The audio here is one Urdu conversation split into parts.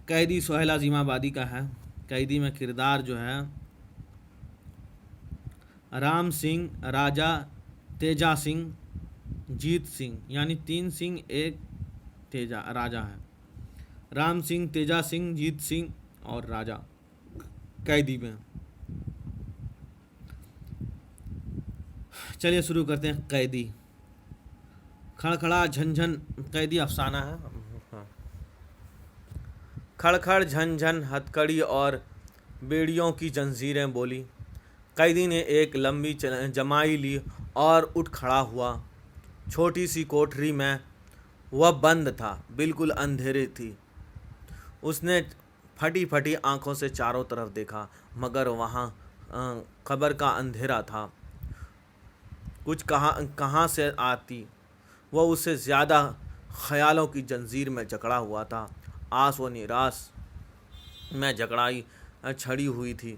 قیدی سہیل عظیم آبادی کا ہے۔ قیدی میں کردار جو ہے رام سنگھ، راجا، تیجا سنگھ، جیت سنگھ، یعنی 3 سنگھ ایک راجا ہے۔ رام سنگھ، تیجا سنگھ، جیت سنگھ اور راجا قیدی میں۔ چلیے شروع کرتے ہیں۔ قیدی کھڑکھڑا جھنجھن قیدی افسانہ ہے۔ کھڑکھڑ جھنجھن ہتھکڑی اور بیڑیوں کی زنجیریں بولی۔ قیدی نے ایک لمبی جمائی لی اور اٹھ کھڑا ہوا۔ چھوٹی سی کوٹری میں وہ بند تھا، بالکل اندھیری تھی۔ اس نے پھٹی پھٹی آنکھوں سے چاروں طرف دیکھا، مگر وہاں قبر کا اندھیرا تھا۔ کچھ کہاں سے آتی، وہ اس سے زیادہ خیالوں کی زنجیر میں جکڑا ہوا تھا۔ آس و نراس میں جکڑائی چھڑی ہوئی تھی۔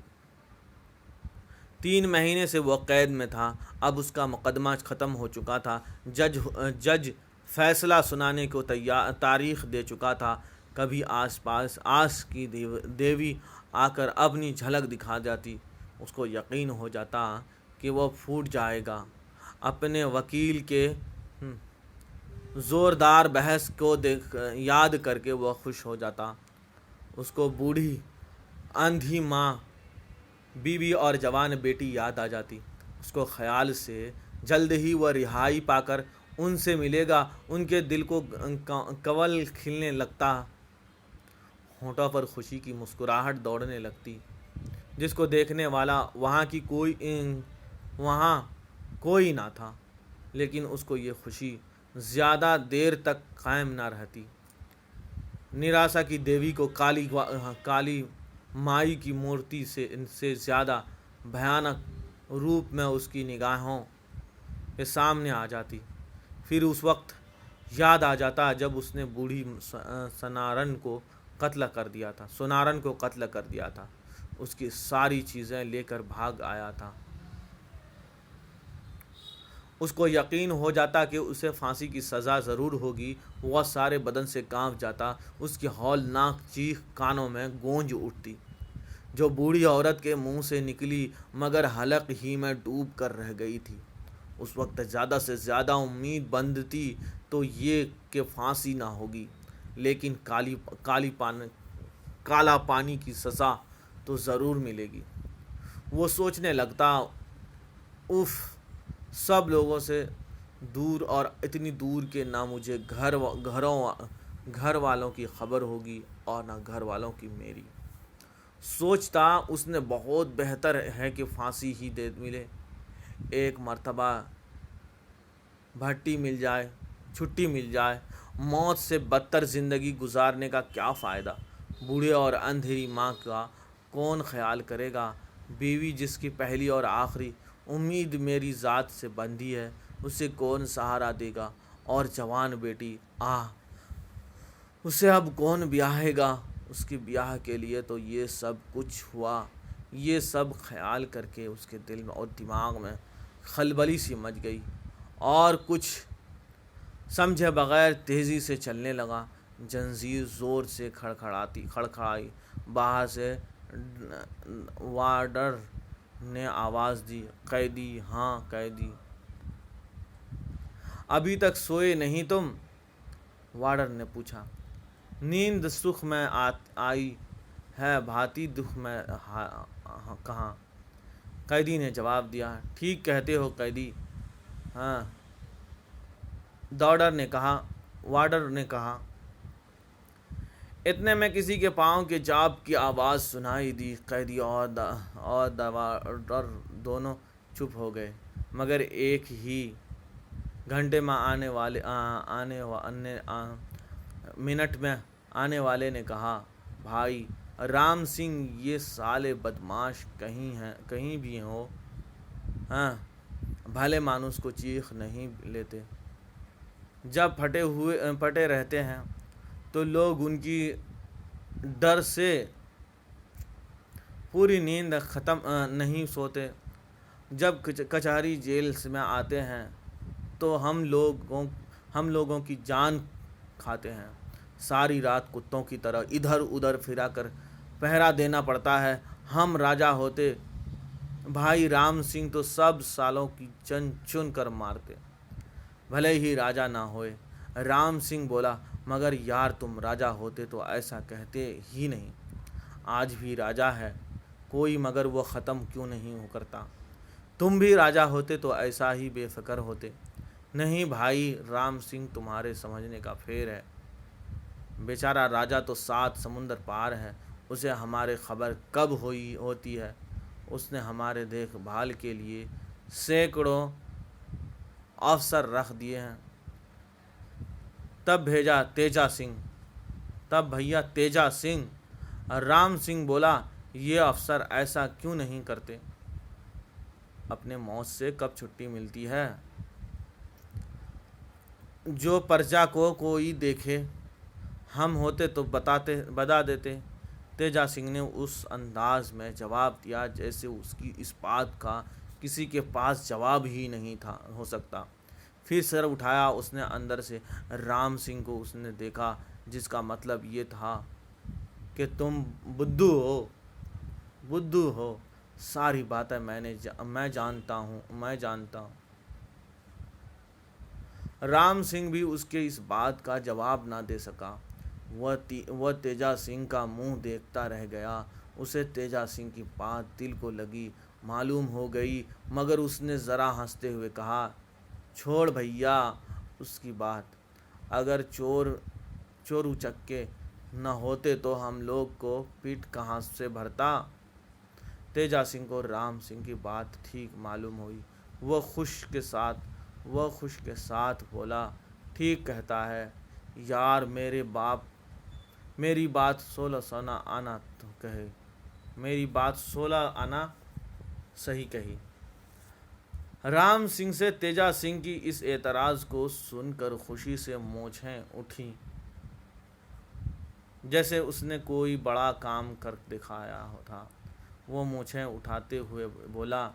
3 مہینے سے وہ قید میں تھا۔ اب اس کا مقدمہ ختم ہو چکا تھا۔ جج فیصلہ سنانے کو تاریخ دے چکا تھا۔ کبھی آس کی دیوی آ کر اپنی جھلک دکھا جاتی۔ اس کو یقین ہو جاتا کہ وہ پھوٹ جائے گا۔ اپنے وکیل کے زوردار بحث کو یاد کر کے وہ خوش ہو جاتا۔ اس کو بوڑھی اندھی ماں، بیوی اور جوان بیٹی یاد آ جاتی۔ اس کو خیال سے جلد ہی وہ رہائی پا کر ان سے ملے گا۔ ان کے دل کو کنول کھلنے لگتا، ہونٹوں پر خوشی کی مسکراہٹ دوڑنے لگتی۔ جس کو دیکھنے والا وہاں کوئی نہ تھا، لیکن اس کو یہ خوشی زیادہ دیر تک قائم نہ رہتی۔ نراسا کی دیوی کو کالی مائی کی مورتی سے زیادہ بھیانک روپ میں اس کی نگاہوں کے سامنے آ جاتی۔ پھر اس وقت یاد آ جاتا جب اس نے بوڑھی سنارن کو قتل کر دیا تھا۔ اس کی ساری چیزیں لے کر بھاگ آیا تھا۔ اس کو یقین ہو جاتا کہ اسے پھانسی کی سزا ضرور ہوگی۔ وہ سارے بدن سے کانپ جاتا۔ اس کی ہولناک چیخ کانوں میں گونج اٹھتی، جو بوڑھی عورت کے منہ سے نکلی مگر حلق ہی میں ڈوب کر رہ گئی تھی۔ اس وقت زیادہ سے زیادہ امید بندتی تو یہ کہ پھانسی نہ ہوگی، لیکن کالا پانی کی سزا تو ضرور ملے گی۔ وہ سوچنے لگتا، اف، سب لوگوں سے دور اور اتنی دور کہ نہ مجھے گھر والوں کی خبر ہوگی اور نہ گھر والوں کی میری۔ سوچتا اس نے بہت بہتر ہے کہ پھانسی ہی دے ملے۔ ایک مرتبہ چھٹی مل جائے۔ موت سے بدتر زندگی گزارنے کا کیا فائدہ؟ بوڑھے اور اندھیری ماں کا کون خیال کرے گا؟ بیوی جس کی پہلی اور آخری امید میری ذات سے بندھی ہے، اسے کون سہارا دے گا؟ اور جوان بیٹی، اسے اب کون بیاہے گا؟ اس کی بیاہ کے لیے تو یہ سب کچھ ہوا۔ یہ سب خیال کر کے اس کے دل اور دماغ میں کھلبلی سی مچ گئی، اور کچھ سمجھے بغیر تیزی سے چلنے لگا۔ زنجیر زور سے کھڑکھڑائی۔ باہر سے وارڈر نے آواز دی، قیدی، ہاں قیدی، ابھی تک سوئے نہیں تم؟ وارڈر نے پوچھا۔ نیند سکھ میں آئی ہے، بھانتی دکھ میں کہاں؟ قیدی نے جواب دیا۔ ٹھیک کہتے ہو قیدی، ہاں، وارڈر نے کہا۔ اتنے میں کسی کے پاؤں کے چاپ کی آواز سنائی دی۔ قیدی اور وارڈر دونوں چپ ہو گئے، مگر ایک ہی گھنٹے میں منٹ میں آنے والے نے کہا، بھائی رام سنگھ، یہ سالے بدماش کہیں بھی ہو، ہاں، بھلے مانس کو چیخ نہیں لیتے۔ جب پھٹے رہتے ہیں تو لوگ ان کی ڈر سے پوری نیند ختم نہیں سوتے۔ جب کچہری جیل میں آتے ہیں تو ہم لوگوں کی جان کھاتے ہیں۔ ساری رات کتوں کی طرح ادھر ادھر پھرا کر پہرا دینا پڑتا ہے۔ ہم راجا ہوتے بھائی رام سنگھ تو سب سالوں کی چن چن کر مارتے، بھلے ہی راجا نہ ہوئے۔ رام سنگھ بولا، مگر یار تم راجا ہوتے تو ایسا کہتے ہی نہیں۔ آج بھی راجا ہے کوئی، مگر وہ ختم کیوں نہیں ہو کرتا؟ تم بھی راجا ہوتے تو ایسا ہی بے فکر ہوتے۔ نہیں بھائی رام سنگھ، تمہارے سمجھنے کا پھیر ہے۔ بیچارہ راجا تو 7 سمندر پار ہے، اسے ہمارے خبر کب ہوتی ہے؟ اس نے ہمارے دیکھ بھال کے لیے سینکڑوں افسر رکھ دیے ہیں۔ تب بھیا تیجا سنگھ۔ رام سنگھ بولا، یہ افسر ایسا کیوں نہیں کرتے؟ اپنے موت سے کب چھٹی ملتی ہے؟ جو پرجا کو کوئی دیکھے، ہم ہوتے تو بتا دیتے۔ تیجا سنگھ نے اس انداز میں جواب دیا جیسے اس کی اس بات کا کسی کے پاس جواب ہی نہیں ہو سکتا۔ پھر سر اٹھایا اس نے اندر سے۔ رام سنگھ کو اس نے دیکھا، جس کا مطلب یہ تھا کہ تم بدھو ہو۔ ساری باتیں میں جانتا ہوں۔ رام سنگھ بھی اس کے اس بات کا جواب نہ دے سکا۔ وہ تیجا سنگھ کا منہ دیکھتا رہ گیا۔ اسے تیجا سنگھ کی بات دل کو لگی معلوم ہو گئی، مگر اس نے ذرا ہنستے ہوئے کہا، چھوڑ بھیا اس کی بات۔ اگر چور اچکے نہ ہوتے تو ہم لوگ کو پیٹ کہاں سے بھرتا؟ تیجا سنگھ کو رام سنگھ کی بات ٹھیک معلوم ہوئی۔ وہ خوش کے ساتھ بولا، ٹھیک کہتا ہے یار، میری بات 16 آنا صحیح کہی۔ رام سنگھ سے تیجا سنگھ کی اس اعتراض کو سن کر خوشی سے مونچھیں اٹھیں، جیسے اس نے کوئی بڑا کام کر دکھایا تھا۔ وہ مونچھیں اٹھاتے ہوئے بولا،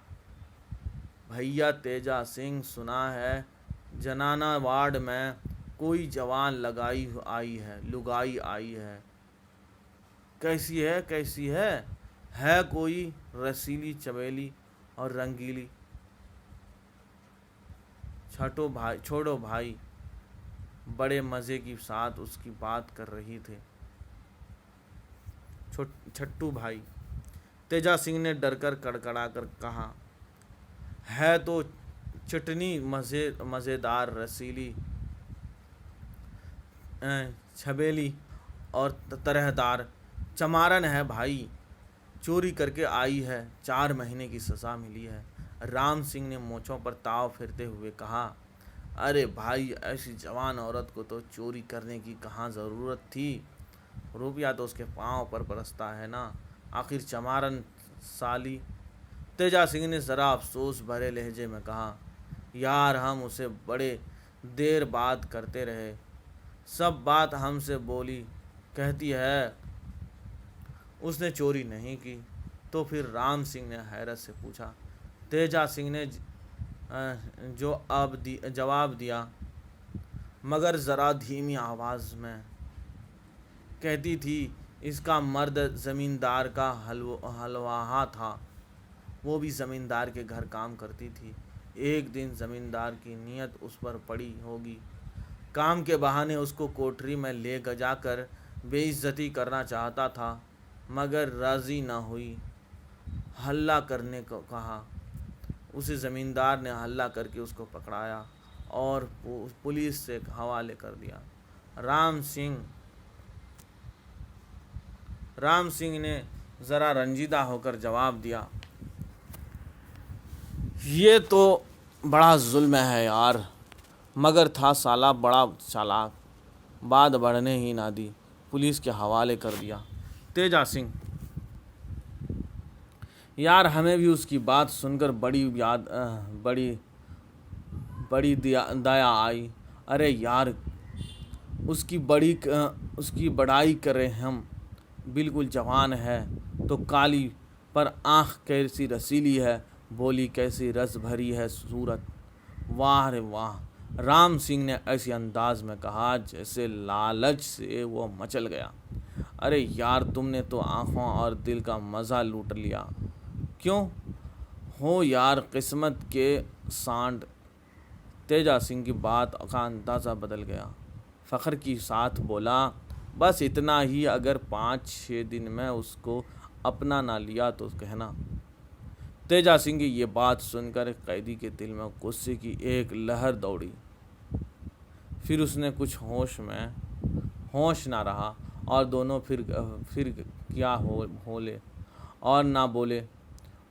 بھیا تیجا سنگھ، سنا ہے جنانا وارڈ میں کوئی جوان لگائی آئی ہے۔ کیسی ہے؟ ہے کوئی رسیلی چمیلی اور رنگیلی؟ چھوڑو بھائی، بڑے مزے کے ساتھ اس کی بات کر رہی تھے۔ چھٹو بھائی، تیجا سنگھ نے ڈر کر کڑکڑا کر کہا، ہے تو چٹنی مزیدار رسیلی چھبیلی اور طرح دار چمارن ہے بھائی، چوری کر کے آئی ہے، 4 مہینے کی سزا ملی ہے۔ رام سنگھ نے مونچھوں پر تاؤ پھیرتے ہوئے کہا، ارے بھائی، ایسی جوان عورت کو تو چوری کرنے کی کہاں ضرورت تھی؟ روپیہ تو اس کے پاؤں پر برستا ہے نا، آخر چمارن سالی۔ تیجا سنگھ نے ذرا افسوس بھرے لہجے میں کہا، یار ہم اسے بڑے دیر بات کرتے رہے، سب بات ہم سے بولی کہتی ہے، اس نے چوری نہیں کی تو پھر؟ رام سنگھ نے حیرت سے پوچھا۔ تیجا سنگھ نے جواب دیا، مگر ذرا دھیمی آواز میں، کہتی تھی اس کا مرد زمیندار کا حلواہا تھا، وہ بھی زمیندار کے گھر کام کرتی تھی۔ ایک دن زمیندار کی نیت اس پر پڑی ہوگی، کام کے بہانے اس کو کوٹری میں لے جا کر بے عزتی کرنا چاہتا تھا، مگر راضی نہ ہوئی، حلہ کرنے کو کہا۔ اسے زمیندار نے حلہ کر کے اس کو پکڑایا اور پولیس سے حوالے کر دیا۔ رام سنگھ نے ذرا رنجیدہ ہو کر جواب دیا، یہ تو بڑا ظلم ہے یار، مگر تھا سالہ بڑا چالاک، بات بڑھنے ہی نہ دی، پولیس کے حوالے کر دیا۔ تیجا سنگھ، یار ہمیں بھی اس کی بات سن کر بڑی دیا آئی۔ ارے یار، اس کی بڑائی کریں ہم، بالکل جوان ہے تو کالی، پر آنکھ کیسی رسیلی ہے، بولی کیسی رس بھری ہے صورت، واہ رے واہ، رام سنگھ نے ایسے انداز میں کہا جیسے لالچ سے وہ مچل گیا۔ ارے یار، تم نے تو آنکھوں اور دل کا مزہ لوٹ لیا۔ کیوں ہو یار قسمت کے سانڈ۔ تیجا سنگھ کی بات کا اندازہ بدل گیا، فخر کی ساتھ بولا، بس اتنا ہی، اگر 5-6 دن میں اس کو اپنا نہ لیا تو کہنا۔ تیجا سنگھ کی یہ بات سن کر قیدی کے دل میں غصے کی ایک لہر دوڑی۔ پھر اس نے کچھ ہوش نہ رہا اور دونوں پھر کیا ہولے اور نہ بولے۔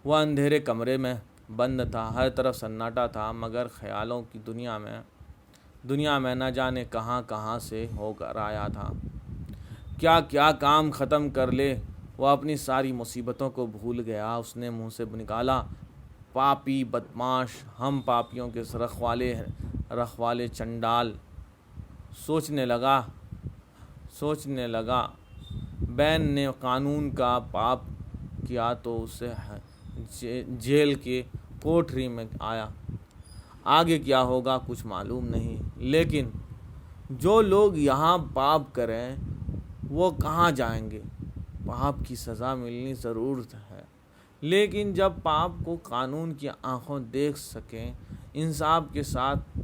وہ اندھیرے کمرے میں بند تھا، ہر طرف سناٹا تھا، مگر خیالوں کی دنیا میں نہ جانے کہاں سے ہو کر آیا تھا۔ کیا کام ختم کر لے، وہ اپنی ساری مصیبتوں کو بھول گیا۔ اس نے منہ سے نکالا، پاپی بدماش، ہم پاپیوں کے رکھوالے چنڈال۔ سوچنے لگا بین نے قانون کا پاپ کیا تو اسے جیل کے کوٹری میں آگے کیا ہوگا کچھ معلوم نہیں، لیکن جو لوگ یہاں پاپ کریں وہ کہاں جائیں گے؟ پاپ کی سزا ملنی ضرور ہے، لیکن جب پاپ کو قانون کی آنکھوں دیکھ سکیں، انصاف کے ساتھ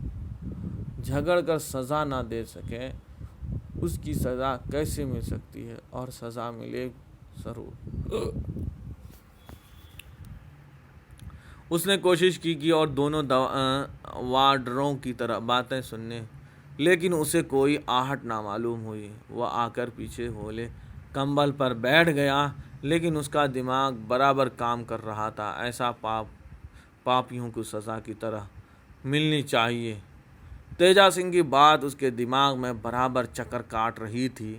جھگڑ کر سزا نہ دے سکیں، اس کی سزا کیسے مل سکتی ہے؟ اور سزا ملے ضرور۔ اس نے کوشش کی اور دونوں وارڈروں کی طرح باتیں سننے، لیکن اسے کوئی آہٹ نہ معلوم ہوئی۔ وہ آ کر پیچھے ہولے کمبل پر بیٹھ گیا، لیکن اس کا دماغ برابر کام کر رہا تھا۔ ایسا پاپیوں کو سزا کی طرح ملنی چاہیے۔ تیجا سنگھ کی بات اس کے دماغ میں برابر چکر کاٹ رہی تھی۔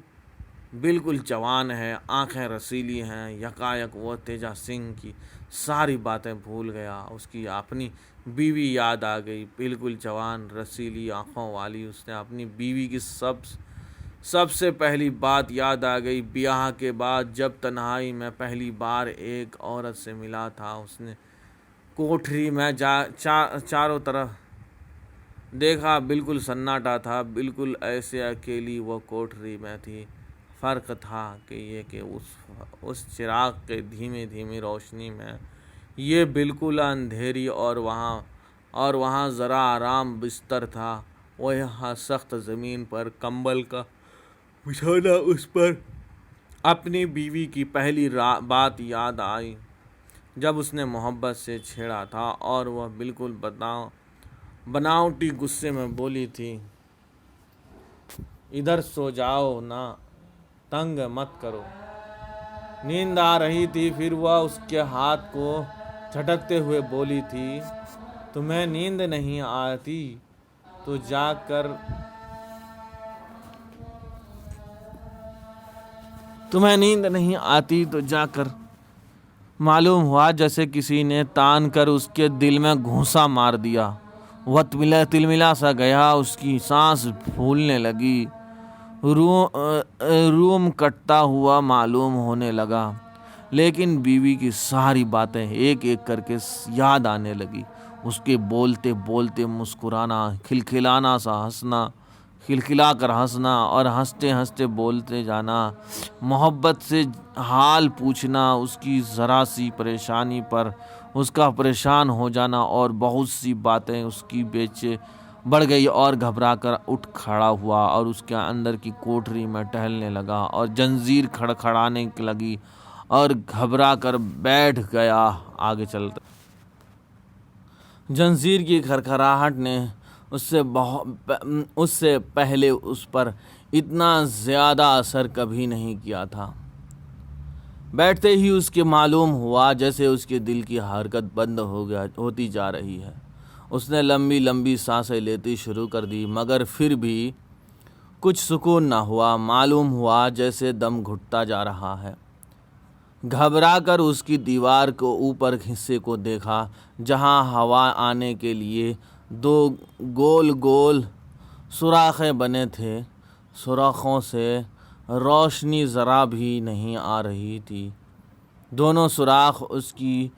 بالکل جوان ہے، آنکھیں رسیلی ہیں۔ یکایک وہ تیجا سنگھ کی ساری باتیں بھول گیا۔ اس کی اپنی بیوی یاد آ گئی، بالکل جوان رسیلی آنکھوں والی۔ اس نے اپنی بیوی کی سب سے پہلی بات یاد آ گئی۔ بیاہ کے بعد جب تنہائی میں پہلی بار ایک عورت سے ملا تھا، اس نے کوٹری میں چاروں طرف دیکھا، بالکل سناٹا تھا، بالکل ایسے اکیلی وہ کوٹری میں تھی۔ فرق تھا کہ اس چراغ کے دھیمی روشنی میں یہ بالکل اندھیری، اور وہاں ذرا آرام بستر تھا، وہ یہاں سخت زمین پر کمبل کا بچھونا۔ اس پر اپنی بیوی کی پہلی بات یاد آئی جب اس نے محبت سے چھیڑا تھا، اور وہ بالکل بناوٹی غصے میں بولی تھی، ادھر سو جاؤ نا، تنگ مت کرو۔ نیند آ رہی تھی، پھر وہ اس کے ہاتھ کو جھٹکتے ہوئے بولی تھی، تمہیں نیند نہیں آتی تو جا کر معلوم ہوا جیسے کسی نے تان کر اس کے دل میں گھونسا مار دیا۔ وہ تلملا سا گیا، اس کی سانس پھولنے لگی، روم کٹتا ہوا معلوم ہونے لگا، لیکن بیوی کی ساری باتیں ایک ایک کر کے یاد آنے لگی۔ اس کے بولتے مسکرانا، کھلکھلا کر ہنسنا، اور ہنستے بولتے جانا، محبت سے حال پوچھنا، اس کی ذرا سی پریشانی پر اس کا پریشان ہو جانا، اور بہت سی باتیں اس کی بڑھ گئی، اور گھبرا کر اٹھ کھڑا ہوا اور اس کے اندر کی کوٹری میں ٹہلنے لگا، اور زنجیر کھڑکھڑانے لگی اور گھبرا کر بیٹھ گیا۔ آگے چلتا زنجیر کی کھڑکھڑاہٹ نے اس سے پہلے اس پر اتنا زیادہ اثر کبھی نہیں کیا تھا۔ بیٹھتے ہی اس کے معلوم ہوا جیسے اس کے دل کی حرکت بند ہوتی جا رہی ہے۔ اس نے لمبی سانسیں لیتی شروع کر دی، مگر پھر بھی کچھ سکون نہ ہوا۔ معلوم ہوا جیسے دم گھٹتا جا رہا ہے۔ گھبرا کر اس کی دیوار کے اوپر حصے کو دیکھا، جہاں ہوا آنے کے لیے 2 گول سوراخیں بنے تھے۔ سوراخوں سے روشنی ذرا بھی نہیں آ رہی تھی۔ دونوں سوراخ اس کی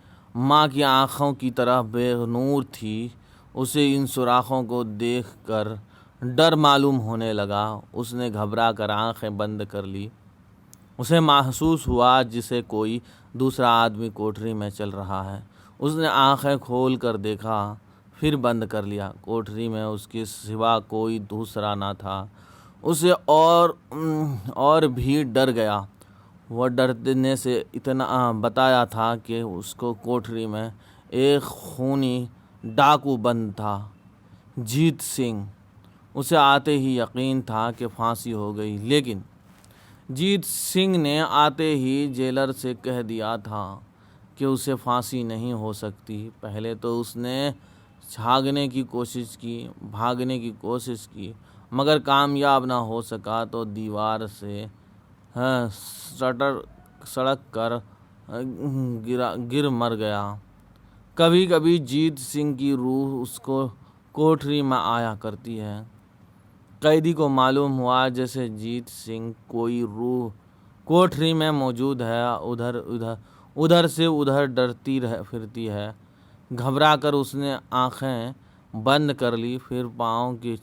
ماں کی آنکھوں کی طرح بے نور تھی۔ اسے ان سوراخوں کو دیکھ کر ڈر معلوم ہونے لگا۔ اس نے گھبرا کر آنکھیں بند کر لی۔ اسے محسوس ہوا جسے کوئی دوسرا آدمی کوٹھری میں چل رہا ہے۔ اس نے آنکھیں کھول کر دیکھا، پھر بند کر لیا۔ کوٹھری میں اس کے سوا کوئی دوسرا نہ تھا۔ اسے اور بھی ڈر گیا۔ وہ ڈرنے سے اتنا بتایا تھا کہ اس کو کوٹھری میں ایک خونی ڈاکو بند تھا، جیت سنگھ۔ اسے آتے ہی یقین تھا کہ پھانسی ہو گئی، لیکن جیت سنگھ نے آتے ہی جیلر سے کہہ دیا تھا کہ اسے پھانسی نہیں ہو سکتی۔ پہلے تو اس نے بھاگنے کی کوشش کی مگر کامیاب نہ ہو سکا تو دیوار سے سڑک کر گر مر گیا۔ کبھی کبھی جیت سنگھ کی روح اس کوٹھری میں آیا کرتی ہے۔ قیدی کو معلوم ہوا جیسے جیت سنگھ کوئی روح کوٹھری میں موجود ہے، ادھر سے ادھر ڈرتی پھرتی ہے۔ گھبرا کر اس نے آنکھیں بند کر لی، پھر پاؤں کی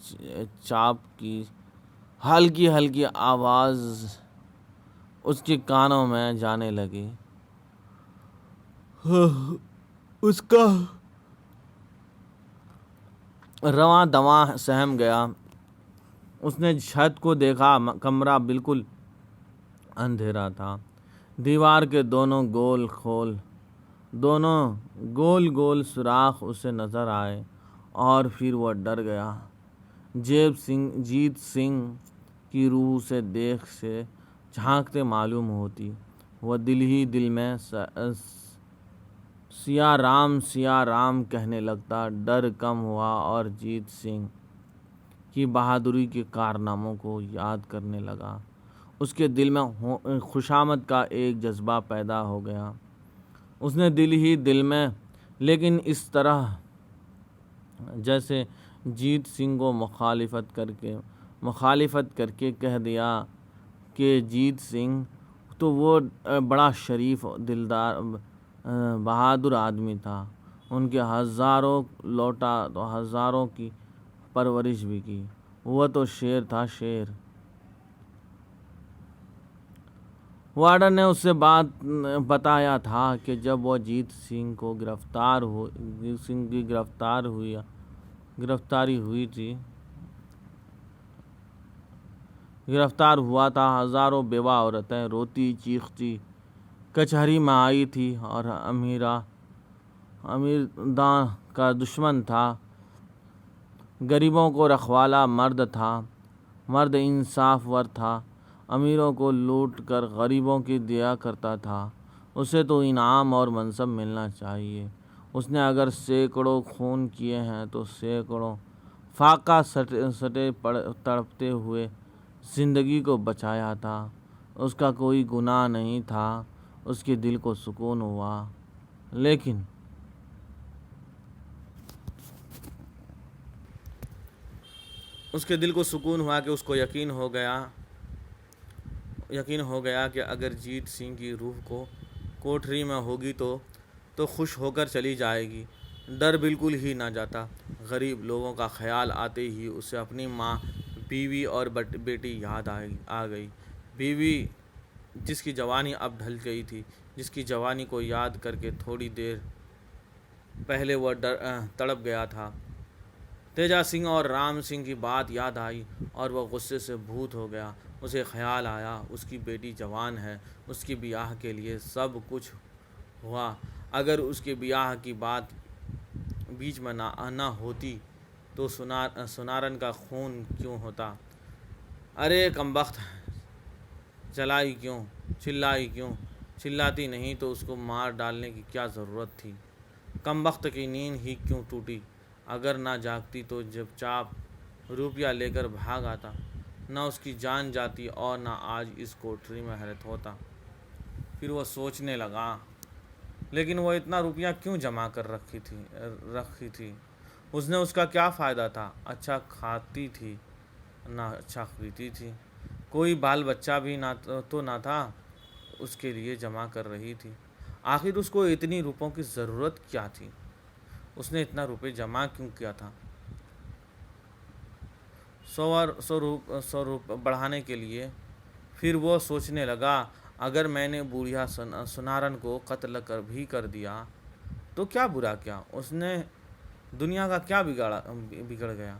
چاپ کی ہلکی ہلکی آواز اس کے کانوں میں جانے لگی۔ اس کا رواں دواں سہم گیا۔ اس نے چھت کو دیکھا، کمرہ بالکل اندھیرا تھا۔ دیوار کے دونوں گول سوراخ اسے نظر آئے اور پھر وہ ڈر گیا۔ جیت سنگھ کی روح اسے دیکھ سے جھانکتے معلوم ہوتی۔ وہ دل ہی دل میں سیا رام کہنے لگتا۔ ڈر کم ہوا اور جیت سنگھ کی بہادری کے کارناموں کو یاد کرنے لگا۔ اس کے دل میں خوشامد کا ایک جذبہ پیدا ہو گیا۔ اس نے دل ہی دل میں، لیکن اس طرح جیسے جیت سنگھ کو مخالفت کر کے کہہ دیا کہ جیت سنگھ تو وہ بڑا شریف دلدار بہادر آدمی تھا، ان کے ہزاروں لوٹا تو ہزاروں کی پرورش بھی کی، وہ تو شیر تھا، شیر۔ وارڈن نے اسے بتایا تھا کہ جب وہ جیت سنگھ کو گرفتار ہوا تھا، ہزاروں بیوہ عورتیں روتی چیختی کچہری میں آئی تھی اور امیرداں کا دشمن تھا، غریبوں کو رکھوالا مرد انصاف ور تھا، امیروں کو لوٹ کر غریبوں کی دیا کرتا تھا، اسے تو انعام اور منصب ملنا چاہیے۔ اس نے اگر سینکڑوں خون کیے ہیں تو سینکڑوں فاقہ سٹے تڑپتے ہوئے زندگی کو بچایا تھا۔ اس کا کوئی گناہ نہیں تھا۔ اس کے دل کو سکون ہوا، لیکن کہ اس کو یقین ہو گیا کہ اگر جیت سنگھ کی روح کو کوٹھری میں ہوگی تو خوش ہو کر چلی جائے گی، ڈر بالکل ہی نہ جاتا۔ غریب لوگوں کا خیال آتے ہی اسے اپنی ماں، بیوی اور بیٹی یاد آ گئی۔ بیوی جس کی جوانی اب ڈھل گئی تھی، جس کی جوانی کو یاد کر کے تھوڑی دیر پہلے وہ تڑپ گیا تھا۔ تیجا سنگھ اور رام سنگھ کی بات یاد آئی اور وہ غصے سے بھوت ہو گیا۔ اسے خیال آیا اس کی بیٹی جوان ہے، اس کی بیاہ کے لیے سب کچھ ہوا، اگر اس کے بیاہ کی بات بیچ میں نہ ہوتی تو سنارن کا خون کیوں ہوتا؟ ارے کمبخت، چلائی کیوں؟ چلاتی نہیں تو اس کو مار ڈالنے کی کیا ضرورت تھی؟ کمبخت کی نیند ہی کیوں ٹوٹی؟ اگر نہ جاگتی تو جب چاپ روپیہ لے کر بھاگ آتا، نہ اس کی جان جاتی اور نہ آج اس کوٹھری میں حیرت ہوتا۔ پھر وہ سوچنے لگا، لیکن وہ اتنا روپیہ کیوں جمع کر رکھی تھی؟ اس کا کیا فائدہ تھا؟ اچھا کھاتی تھی نہ اچھا خریدتی تھی؟ کوئی بال بچہ بھی تو نہ تھا اس کے لیے جمع کر رہی تھی؟ آخر اس کو اتنی روپوں کی ضرورت کیا تھی؟ اس نے اتنا روپے جمع کیوں کیا تھا؟ 100 روپے بڑھانے کے لیے۔ پھر وہ سوچنے لگا، اگر میں نے بوڑھیا سنارن کو قتل کر دیا تو کیا برا کیا؟ اس نے دنیا کا کیا بگڑ گیا؟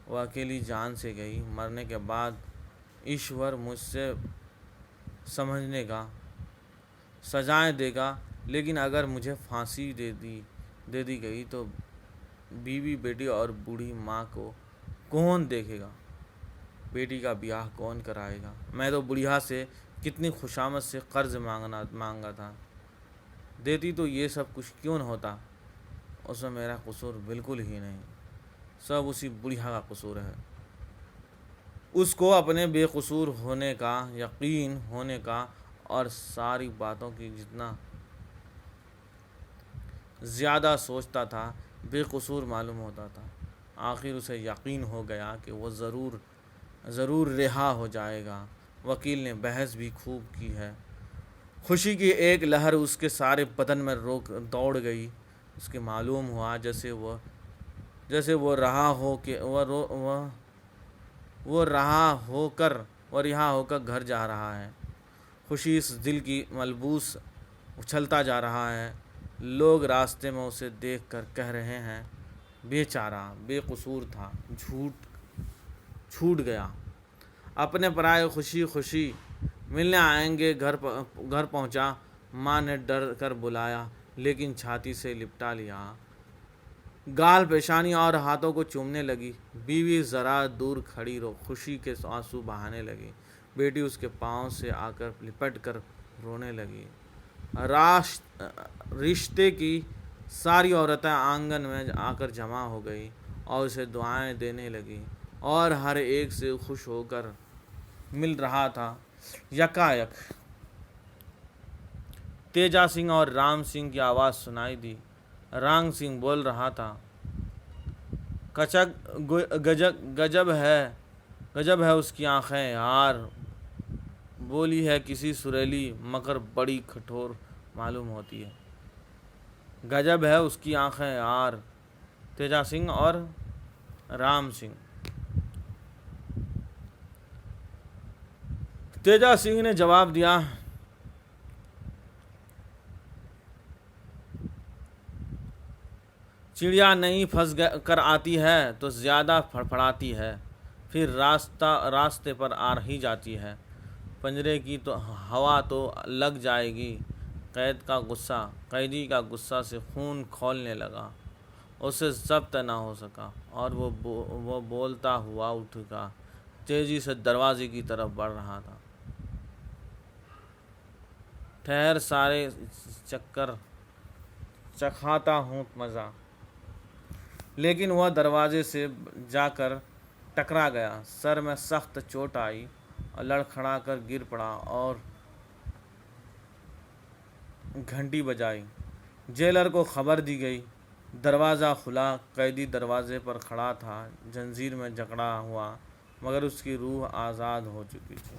وہ اکیلی جان سے گئی۔ مرنے کے بعد ایشور مجھ سے سمجھنے گا، سزائیں دے گا، لیکن اگر مجھے پھانسی دے دی گئی تو بیوی، بیٹی اور بوڑھی ماں کو کون دیکھے گا؟ بیٹی کا بیاہ کون کرائے گا؟ میں تو بڑھیا سے کتنی خوشامد سے قرض مانگا تھا، دیتی تو یہ سب کچھ کیوں نہ ہوتا؟ اس میں میرا قصور بالکل ہی نہیں، سب اسی بڑھیا کا قصور ہے۔ اس کو اپنے بے قصور ہونے کا یقین ہونے کا اور ساری باتوں کی جتنا زیادہ سوچتا تھا بے قصور معلوم ہوتا تھا۔ آخر اسے یقین ہو گیا کہ وہ ضرور رہا ہو جائے گا۔ وکیل نے بحث بھی خوب کی ہے۔ خوشی کی ایک لہر اس کے سارے بدن میں دوڑ گئی۔ اس کے معلوم ہوا جیسے وہ رہا ہو کر گھر جا رہا ہے۔ خوشی اس دل کی ملبوس اچھلتا جا رہا ہے۔ لوگ راستے میں اسے دیکھ کر کہہ رہے ہیں، بیچارہ بے قصور تھا، چھوٹ گیا۔ اپنے پرائے خوشی ملنے آئیں گے۔ گھر پہنچا، ماں نے ڈر کر بلایا لیکن چھاتی سے لپٹا لیا۔ گال، پیشانی اور ہاتھوں کو چومنے لگی۔ بیوی ذرا دور کھڑی خوشی کے آنسو بہانے لگی۔ بیٹی اس کے پاؤں سے آ کر لپٹ کر رونے لگی۔ رشتے کی ساری عورتیں آنگن میں آ کر جمع ہو گئی اور اسے دعائیں دینے لگی، اور ہر ایک سے خوش ہو کر مل رہا تھا۔ یکایک تیجا سنگھ اور رام سنگھ کی آواز سنائی دی۔ رام سنگھ بول رہا تھا، گجب ہے اس کی آنکھیں یار، بولی ہے کسی سریلی مگر بڑی کٹھور معلوم ہوتی ہے۔ گجب ہے اس کی آنکھیں یار، تیجا سنگھ اور رام سنگھ۔ تیجا سنگھ نے جواب دیا، چڑیا نہیں پھنس کر آتی ہے تو زیادہ پھڑپڑاتی ہے، پھر راستے پر آ ہی جاتی ہے۔ پنجرے کی تو ہوا تو لگ جائے گی۔ قیدی کا غصہ سے خون کھولنے لگا۔ اسے ضبط نہ ہو سکا اور وہ بولتا ہوا اٹھ گا، تیزی سے دروازے کی طرف بڑھ رہا تھا۔ ٹھہر، سارے چکر چکھاتا ہوں مزہ۔ لیکن وہ دروازے سے جا کر ٹکرا گیا، سر میں سخت چوٹ آئی اور لڑکھڑا کر گر پڑا اور گھنٹی بجائی۔ جیلر کو خبر دی گئی۔ دروازہ کھلا۔ قیدی دروازے پر کھڑا تھا، زنجیر میں جکڑا ہوا، مگر اس کی روح آزاد ہو چکی تھی۔